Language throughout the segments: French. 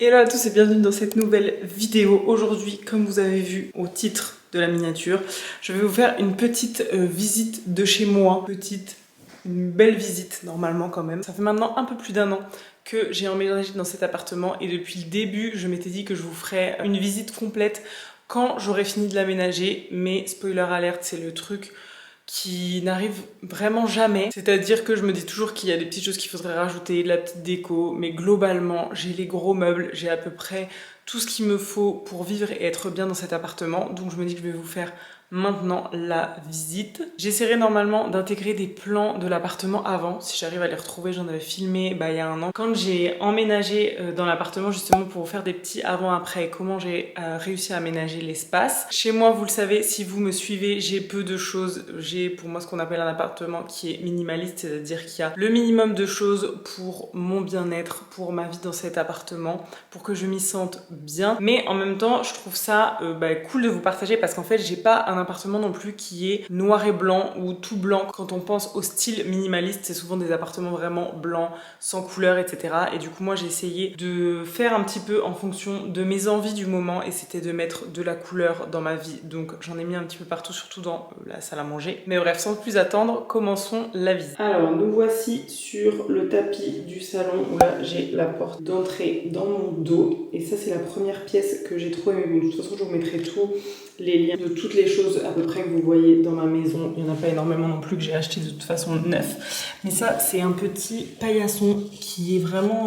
Hello à tous et bienvenue dans cette nouvelle vidéo. Aujourd'hui, comme vous avez vu au titre de la miniature, je vais vous faire une petite visite de chez moi. Une belle visite normalement quand même. Ça fait maintenant un peu plus d'un an que j'ai emménagé dans cet appartement et depuis le début, je m'étais dit que je vous ferais une visite complète quand j'aurai fini de l'aménager. Mais spoiler alerte, c'est le truc qui n'arrive vraiment jamais. C'est-à-dire que je me dis toujours qu'il y a des petites choses qu'il faudrait rajouter, de la petite déco, mais globalement, j'ai les gros meubles, j'ai à peu près tout ce qu'il me faut pour vivre et être bien dans cet appartement. Donc je me dis que je vais vous faire maintenant la visite. J'essaierai normalement d'intégrer des plans de l'appartement avant, si j'arrive à les retrouver. J'en avais filmé il y a un an. Quand j'ai emménagé dans l'appartement, justement pour vous faire des petits avant-après, comment j'ai réussi à aménager l'espace. Chez moi, vous le savez, si vous me suivez, j'ai peu de choses. J'ai pour moi ce qu'on appelle un appartement qui est minimaliste, c'est-à-dire qu'il y a le minimum de choses pour mon bien-être, pour ma vie dans cet appartement, pour que je m'y sente bien. Mais en même temps, je trouve ça cool de vous partager parce qu'en fait, j'ai pas un appartement non plus qui est noir et blanc ou tout blanc. Quand on pense au style minimaliste, c'est souvent des appartements vraiment blancs, sans couleur, etc. Et du coup, moi, j'ai essayé de faire un petit peu en fonction de mes envies du moment et c'était de mettre de la couleur dans ma vie. Donc, j'en ai mis un petit peu partout, surtout dans la salle à manger. Mais bref, sans plus attendre, commençons la visite. Alors, nous voici sur le tapis du salon où là, j'ai la porte d'entrée dans mon dos. Et ça, c'est la première pièce que j'ai trop aimée. De toute façon, je vous mettrai tous les liens de toutes les choses à peu près que vous voyez dans ma maison. Il n'y en a pas énormément non plus que j'ai acheté de toute façon neuf. Mais ça, c'est un petit paillasson qui est vraiment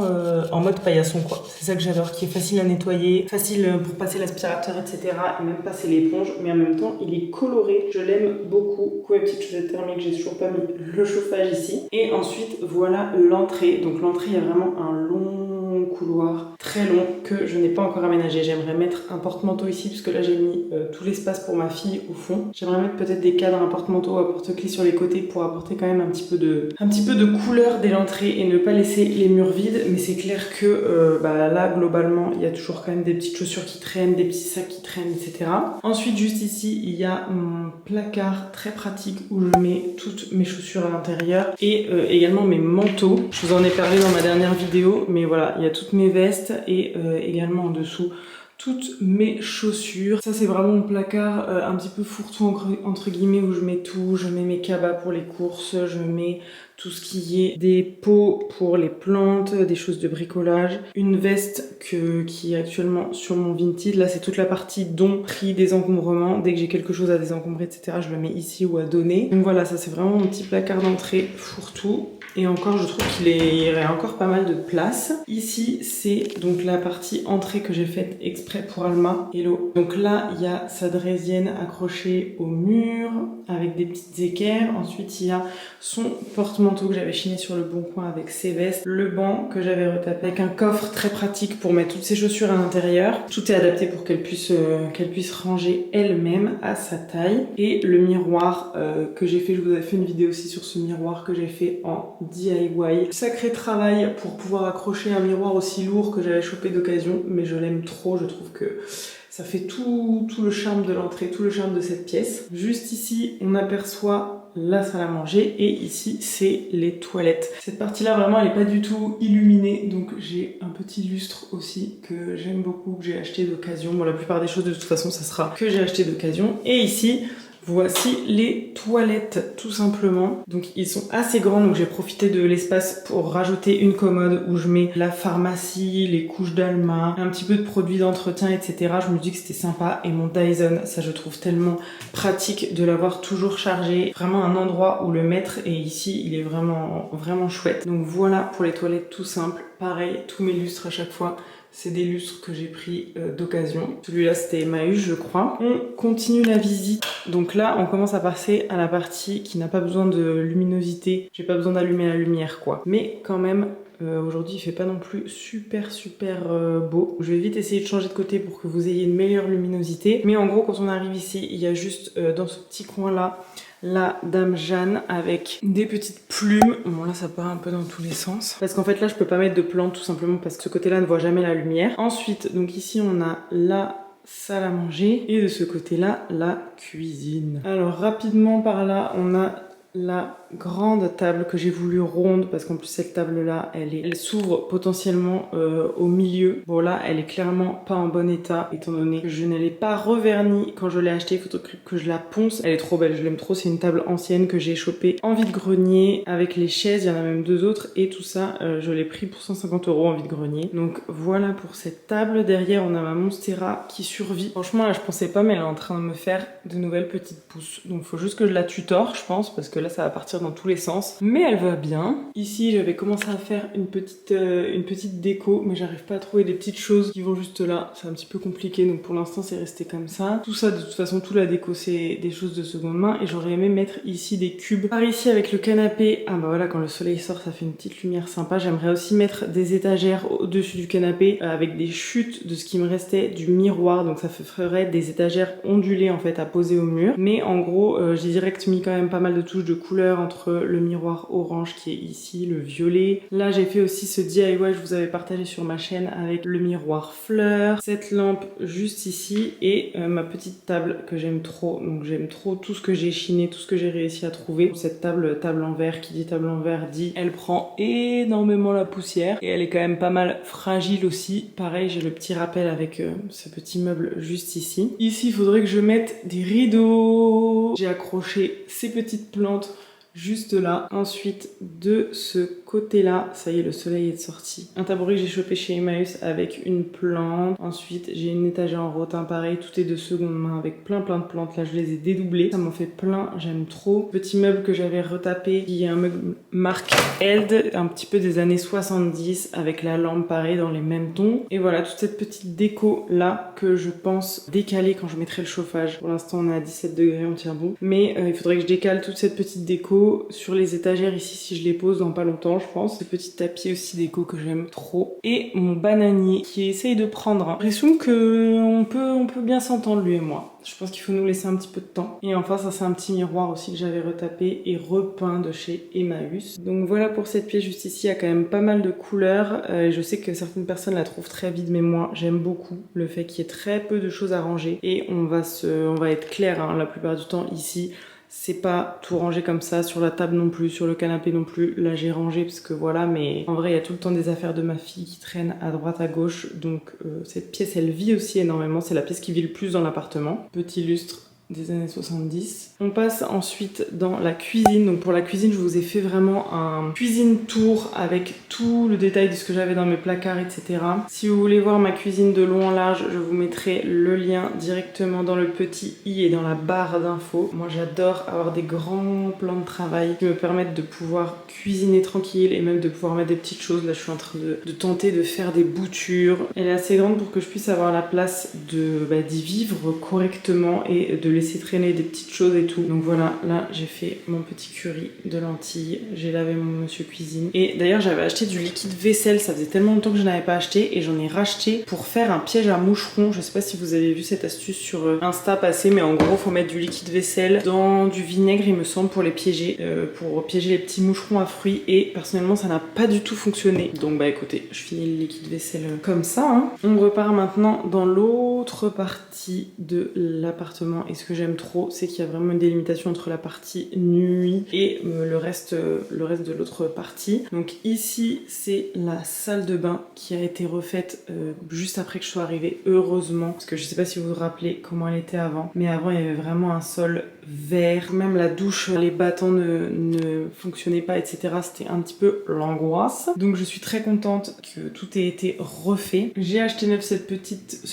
en mode paillasson quoi. C'est ça que j'adore, qui est facile à nettoyer, facile pour passer l'aspirateur, etc. Et même passer l'éponge. Mais en même temps, il est coloré. Je l'aime beaucoup. Quoi, petite chaussette thermique, j'ai toujours pas mis le chauffage ici. Et ensuite, voilà l'entrée. Donc l'entrée, il y a vraiment un long couloir très long que je n'ai pas encore aménagé. J'aimerais mettre un porte-manteau ici puisque là j'ai mis tout l'espace pour ma fille au fond. J'aimerais mettre peut-être des cadres, un porte-manteau, un porte-clés sur les côtés pour apporter quand même un petit peu de couleur dès l'entrée et ne pas laisser les murs vides. Mais c'est clair que là globalement il y a toujours quand même des petites chaussures qui traînent, des petits sacs qui traînent, etc. Ensuite juste ici il y a mon placard très pratique où je mets toutes mes chaussures à l'intérieur et également mes manteaux. Je vous en ai parlé dans ma dernière vidéo, mais voilà, il y a toutes mes vestes et également en dessous toutes mes chaussures. Ça c'est vraiment mon placard un petit peu fourre-tout entre guillemets où je mets tout. Je mets mes cabas pour les courses, je mets tout ce qui est des pots pour les plantes, des choses de bricolage. Une veste qui est actuellement sur mon Vinted. Là c'est toute la partie don, tri, désencombrement. Dès que j'ai quelque chose à désencombrer, etc. je le mets ici ou à donner. Donc voilà, ça c'est vraiment mon petit placard d'entrée fourre-tout. Et encore, je trouve qu'il y aurait encore pas mal de place. Ici, c'est donc la partie entrée que j'ai faite exprès pour Alma. Hello. Donc là, il y a sa draisienne accrochée au mur avec des petites équerres. Ensuite, il y a son porte-manteau que j'avais chiné sur le bon coin avec ses vestes. Le banc que j'avais retapé avec un coffre très pratique pour mettre toutes ses chaussures à l'intérieur. Tout est adapté pour qu'elle puisse ranger elle-même à sa taille. Et le miroir que j'ai fait, je vous avais fait une vidéo aussi sur ce miroir que j'ai fait en DIY. Sacré travail pour pouvoir accrocher un miroir aussi lourd que j'avais chopé d'occasion, mais je l'aime trop, je trouve que ça fait tout le charme de l'entrée, tout le charme de cette pièce. Juste ici, on aperçoit la salle à manger et ici, c'est les toilettes. Cette partie-là, vraiment, elle n'est pas du tout illuminée, donc j'ai un petit lustre aussi que j'aime beaucoup, que j'ai acheté d'occasion. Bon, la plupart des choses, de toute façon, ça sera que j'ai acheté d'occasion. Et ici, voici les toilettes tout simplement. Donc ils sont assez grands, donc j'ai profité de l'espace pour rajouter une commode où je mets la pharmacie, les couches d'Alma, un petit peu de produits d'entretien, etc. Je me dis que c'était sympa. Et mon Dyson, ça je trouve tellement pratique de l'avoir toujours chargé. Vraiment un endroit où le mettre et ici il est vraiment chouette. Donc voilà pour les toilettes tout simple. Pareil, tous mes lustres à chaque fois. C'est des lustres que j'ai pris d'occasion. Celui-là, c'était Emmaüs, je crois. On continue la visite. Donc là, on commence à passer à la partie qui n'a pas besoin de luminosité. J'ai pas besoin d'allumer la lumière, quoi. Mais quand même, aujourd'hui, il fait pas non plus super beau. Je vais vite essayer de changer de côté pour que vous ayez une meilleure luminosité. Mais en gros, quand on arrive ici, il y a juste dans ce petit coin-là, la Dame Jeanne avec des petites plumes. Bon là ça part un peu dans tous les sens. Parce qu'en fait là je peux pas mettre de plantes tout simplement parce que ce côté là ne voit jamais la lumière. Ensuite donc ici on a la salle à manger et de ce côté là la cuisine. Alors rapidement par là on a la grande table que j'ai voulu ronde parce qu'en plus cette table là elle s'ouvre potentiellement au milieu. Bon là elle est clairement pas en bon état étant donné que je ne l'ai pas revernie quand je l'ai achetée. Il faut que je la ponce. Elle est trop belle, je l'aime trop. C'est une table ancienne que j'ai chopée en vide-grenier avec les chaises. Il y en a même 2 autres et tout ça je l'ai pris pour 150 € en vide-grenier. Donc voilà pour cette table. Derrière on a ma Monstera qui survit. Franchement là je pensais pas mais elle est en train de me faire de nouvelles petites pousses. Donc faut juste que je la tutore je pense parce que là ça va partir dans tous les sens. Mais elle va bien. Ici j'avais commencé à faire une petite déco mais j'arrive pas à trouver des petites choses qui vont juste là. C'est un petit peu compliqué donc pour l'instant c'est resté comme ça. Tout ça de toute façon tout la déco c'est des choses de seconde main et j'aurais aimé mettre ici des cubes. Par ici avec le canapé, ah bah voilà quand le soleil sort ça fait une petite lumière sympa. J'aimerais aussi mettre des étagères au-dessus du canapé avec des chutes de ce qui me restait du miroir donc ça ferait des étagères ondulées en fait à poser au mur. Mais en gros j'ai direct mis quand même pas mal de touches de couleur entre le miroir orange qui est ici, le violet. Là j'ai fait aussi ce DIY je vous avais partagé sur ma chaîne avec le miroir fleur, cette lampe juste ici et ma petite table que j'aime trop. Donc j'aime trop tout ce que j'ai chiné, tout ce que j'ai réussi à trouver. Cette table en verre, qui dit table en verre dit elle prend énormément la poussière et elle est quand même pas mal fragile aussi. Pareil j'ai le petit rappel avec ce petit meuble juste ici. Ici il faudrait que je mette des rideaux. J'ai accroché ces petites plantes juste là. Ensuite de ce côté là, ça y est le soleil est sorti. Un tabouret que j'ai chopé chez Emmaüs avec une plante. Ensuite j'ai une étagère en rotin pareil, tout est de seconde main avec plein de plantes. Là je les ai dédoublées, ça m'en fait plein, j'aime trop. Petit meuble que j'avais retapé qui est un meuble marque Eld, un petit peu des années 70 avec la lampe pareil dans les mêmes tons. Et voilà toute cette petite déco là que je pense décaler quand je mettrai le chauffage. Pour l'instant on est à 17 degrés, on tient bon. Mais il faudrait que je décale toute cette petite déco sur les étagères ici si je les pose dans pas longtemps je pense. Ce petit tapis aussi déco que j'aime trop. Et mon bananier qui essaye de prendre. J'ai l'impression qu'on peut bien s'entendre lui et moi. Je pense qu'il faut nous laisser un petit peu de temps. Et enfin ça c'est un petit miroir aussi que j'avais retapé et repeint de chez Emmaüs. Donc voilà pour cette pièce juste ici. Il y a quand même pas mal de couleurs. Je sais que certaines personnes la trouvent très vide mais moi j'aime beaucoup le fait qu'il y ait très peu de choses à ranger. Et on va être clair hein, la plupart du temps ici. C'est pas tout rangé comme ça, sur la table non plus, sur le canapé non plus. Là j'ai rangé parce que voilà, mais en vrai il y a tout le temps des affaires de ma fille qui traînent à droite à gauche. Donc cette pièce elle vit aussi énormément, c'est la pièce qui vit le plus dans l'appartement. Petit lustre des années 70. On passe ensuite dans la cuisine. Donc pour la cuisine, je vous ai fait vraiment un cuisine tour avec tout le détail de ce que j'avais dans mes placards, etc. Si vous voulez voir ma cuisine de long en large, je vous mettrai le lien directement dans le petit i et dans la barre d'infos. Moi j'adore avoir des grands plans de travail qui me permettent de pouvoir cuisiner tranquille et même de pouvoir mettre des petites choses. Là je suis en train de tenter de faire des boutures. Elle est assez grande pour que je puisse avoir la place d'y vivre correctement et de laisser traîner des petites choses et tout. Donc voilà, là j'ai fait mon petit curry de lentilles, j'ai lavé mon monsieur cuisine. Et d'ailleurs j'avais acheté du liquide vaisselle, ça faisait tellement longtemps que je n'avais pas acheté et j'en ai racheté pour faire un piège à moucherons. Je sais pas si vous avez vu cette astuce sur Insta passer, mais en gros faut mettre du liquide vaisselle dans du vinaigre il me semble pour les piéger, pour piéger les petits moucherons à fruits et personnellement ça n'a pas du tout fonctionné. Donc bah écoutez, je finis le liquide vaisselle comme ça. Hein. On repart maintenant dans l'autre partie de l'appartement et ce que j'aime trop c'est qu'il y a vraiment une délimitation entre la partie nuit et le reste de l'autre partie. Donc ici c'est la salle de bain qui a été refaite juste après que je sois arrivée, heureusement, parce que je sais pas si vous vous rappelez comment elle était avant, mais avant il y avait vraiment un sol vert, même la douche, les battants ne fonctionnaient pas, etc. C'était un petit peu l'angoisse. Donc je suis très contente que tout ait été refait. J'ai acheté neuf ce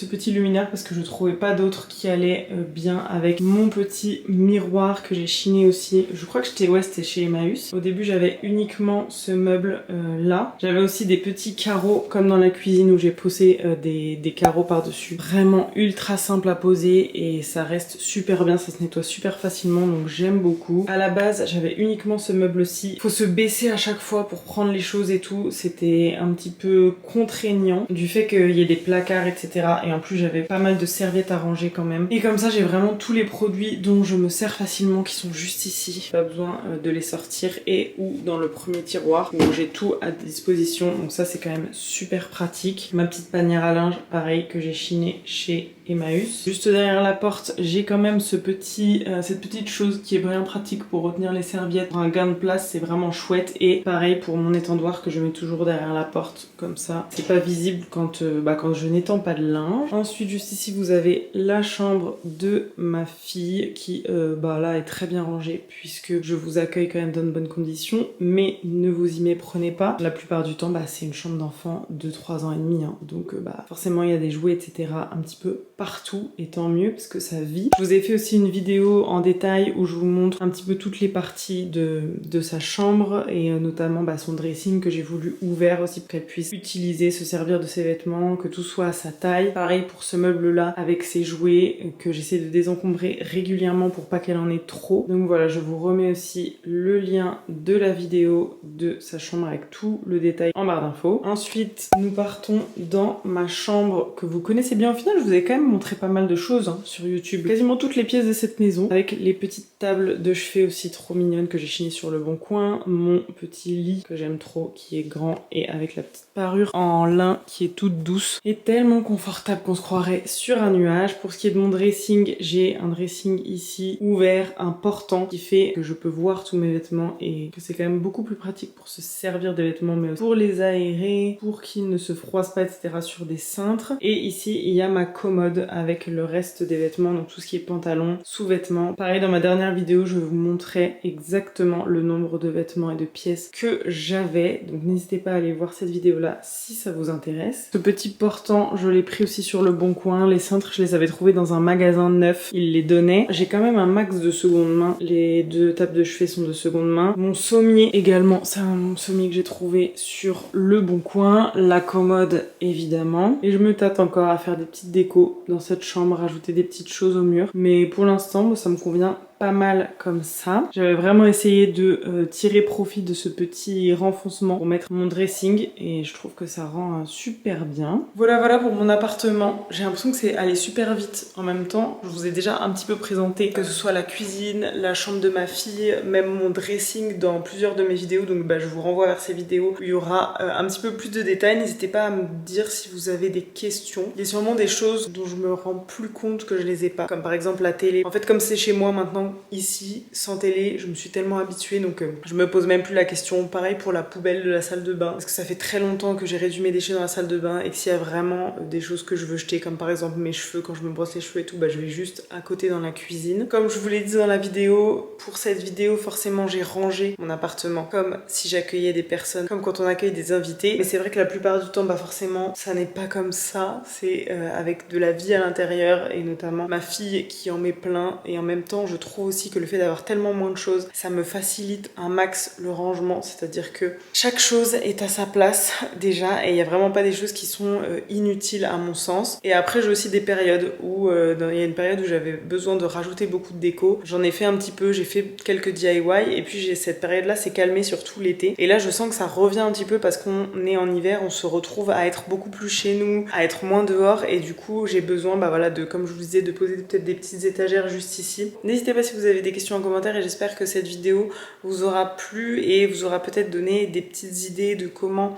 petit luminaire parce que je trouvais pas d'autre qui allait bien avec mon petit miroir que j'ai chiné aussi. Je crois que c'était chez Emmaüs. Au début j'avais uniquement ce meuble là. J'avais aussi des petits carreaux comme dans la cuisine où j'ai posé des carreaux par dessus. Vraiment ultra simple à poser et ça reste super bien, ça se nettoie super facilement donc j'aime beaucoup. À la base j'avais uniquement ce meuble-ci. Faut se baisser à chaque fois pour prendre les choses et tout. C'était un petit peu contraignant du fait qu'il y ait des placards, etc. Et en plus j'avais pas mal de serviettes à ranger quand même. Et comme ça j'ai vraiment tout tous les produits dont je me sers facilement qui sont juste ici. Pas besoin de les sortir et ou dans le premier tiroir où j'ai tout à disposition. Donc ça c'est quand même super pratique. Ma petite panière à linge, pareil, que j'ai chiné chez Emmaüs. Juste derrière la porte, j'ai quand même cette petite chose qui est vraiment pratique pour retenir les serviettes. Pour un gain de place, c'est vraiment chouette. Et pareil pour mon étendoir que je mets toujours derrière la porte, comme ça. C'est pas visible quand je n'étends pas de linge. Ensuite, juste ici, vous avez la chambre de ma fille qui, là, est très bien rangée puisque je vous accueille quand même dans de bonnes conditions. Mais ne vous y méprenez pas. La plupart du temps, c'est une chambre d'enfant de 3 ans et demi. Hein. Donc, forcément, il y a des jouets, etc. un petit peu partout, et tant mieux parce que ça vit. Je vous ai fait aussi une vidéo en détail où je vous montre un petit peu toutes les parties de sa chambre et notamment son dressing que j'ai voulu ouvert aussi pour qu'elle puisse utiliser, se servir de ses vêtements, que tout soit à sa taille. Pareil pour ce meuble là avec ses jouets que j'essaie de désencombrer régulièrement pour pas qu'elle en ait trop. Donc voilà, je vous remets aussi le lien de la vidéo de sa chambre avec tout le détail en barre d'infos. Ensuite, nous partons dans ma chambre que vous connaissez bien. Au final, je vous ai quand même montré pas mal de choses sur YouTube. Quasiment toutes les pièces de cette maison, avec les petites tables de chevet aussi trop mignonnes que j'ai chinées sur le bon coin, mon petit lit que j'aime trop, qui est grand et avec la petite parure en lin qui est toute douce et tellement confortable qu'on se croirait sur un nuage. Pour ce qui est de mon dressing, j'ai un dressing ici ouvert, important, qui fait que je peux voir tous mes vêtements et que c'est quand même beaucoup plus pratique pour se servir des vêtements, mais aussi pour les aérer, pour qu'ils ne se froissent pas, etc. sur des cintres. Et ici, il y a ma commode avec le reste des vêtements, donc tout ce qui est pantalon, sous-vêtements. Pareil, dans ma dernière vidéo, je vous montrais exactement le nombre de vêtements et de pièces que j'avais, donc n'hésitez pas à aller voir cette vidéo-là si ça vous intéresse. Ce petit portant, je l'ai pris aussi sur le bon coin. Les cintres, je les avais trouvés dans un magasin neuf, ils les donnaient. J'ai quand même un max de seconde main, les 2 tables de chevet sont de seconde main. Mon sommier également, c'est un sommier que j'ai trouvé sur le bon coin. La commode, évidemment. Et je me tâte encore à faire des petites décos dans cette chambre, rajouter des petites choses au mur. Mais pour l'instant, ça me convient pas mal comme ça. J'avais vraiment essayé de tirer profit de ce petit renfoncement pour mettre mon dressing et je trouve que ça rend super bien. Voilà pour mon appartement. J'ai l'impression que c'est allé super vite en même temps. Je vous ai déjà un petit peu présenté que ce soit la cuisine, la chambre de ma fille, même mon dressing dans plusieurs de mes vidéos. Donc je vous renvoie vers ces vidéos où il y aura un petit peu plus de détails. N'hésitez pas à me dire si vous avez des questions. Il y a sûrement des choses dont je me rends plus compte que je les ai pas. Comme par exemple la télé. En fait, comme c'est chez moi maintenant, ici, sans télé, je me suis tellement habituée, donc je me pose même plus la question. Pareil pour la poubelle de la salle de bain, parce que ça fait très longtemps que j'ai réduit mes déchets dans la salle de bain et que s'il y a vraiment des choses que je veux jeter, comme par exemple mes cheveux, quand je me brosse les cheveux et tout, je vais juste à côté dans la cuisine. Comme je vous l'ai dit dans la vidéo, pour cette vidéo, forcément, j'ai rangé mon appartement comme si j'accueillais des personnes, comme quand on accueille des invités. Mais c'est vrai que la plupart du temps, forcément, ça n'est pas comme ça. C'est avec de la vie à l'intérieur et notamment ma fille qui en met plein. Et en même temps, je trouve aussi que le fait d'avoir tellement moins de choses, ça me facilite un max le rangement, c'est-à-dire que chaque chose est à sa place déjà et il n'y a vraiment pas des choses qui sont inutiles à mon sens. Et après j'ai aussi des périodes où il y a une période où j'avais besoin de rajouter beaucoup de déco. J'en ai fait un petit peu, j'ai fait quelques DIY et puis cette période-là s'est calmée surtout l'été. Et là je sens que ça revient un petit peu parce qu'on est en hiver, on se retrouve à être beaucoup plus chez nous, à être moins dehors et du coup j'ai besoin de, comme je vous disais, de poser peut-être des petites étagères juste ici. N'hésitez pas si vous avez des questions en commentaire et j'espère que cette vidéo vous aura plu et vous aura peut-être donné des petites idées de comment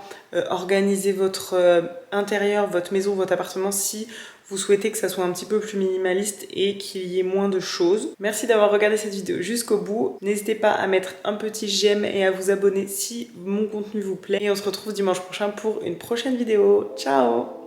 organiser votre intérieur, votre maison, votre appartement si vous souhaitez que ça soit un petit peu plus minimaliste et qu'il y ait moins de choses. Merci d'avoir regardé cette vidéo jusqu'au bout. N'hésitez pas à mettre un petit j'aime et à vous abonner si mon contenu vous plaît. Et on se retrouve dimanche prochain pour une prochaine vidéo. Ciao!